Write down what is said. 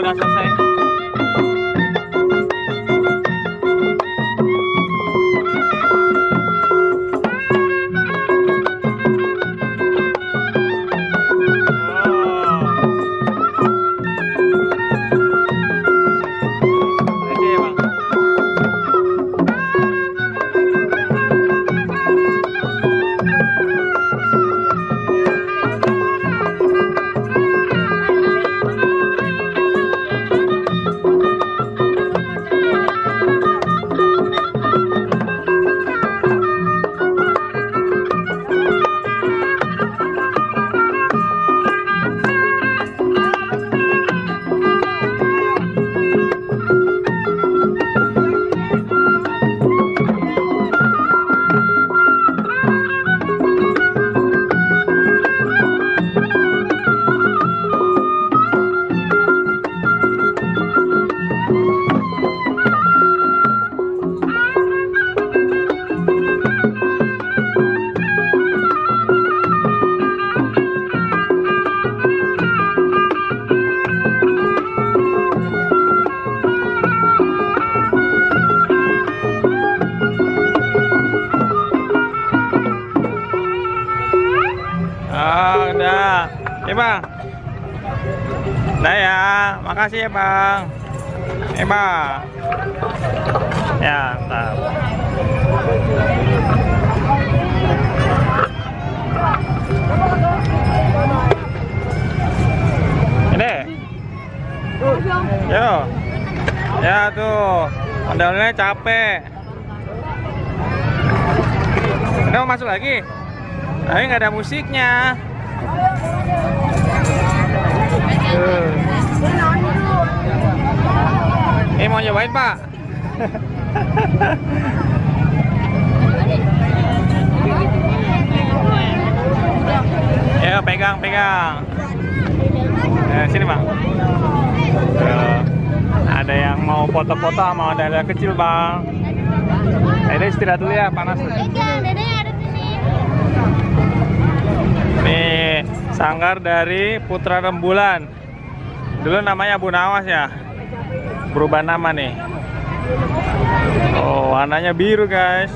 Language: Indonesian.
udah selesai. Udah. Ya bang. Udah ya. Makasih ya bang. Bang. Ya, mantap. Ini. Yo. Ya tuh. Ondel-ondelnya capek. Udah mau masuk lagi? Tapi nggak ada musiknya. Ini mau nyobain pak? Ya pegang. Sini bang. Ada yang mau foto-foto sama ada kecil bang. Dede istirahat dulu ya, panas. Nih sanggar dari Putra Rembulan. Dulu namanya Abu Nawas ya. Berubah nama nih. Oh, warnanya biru guys.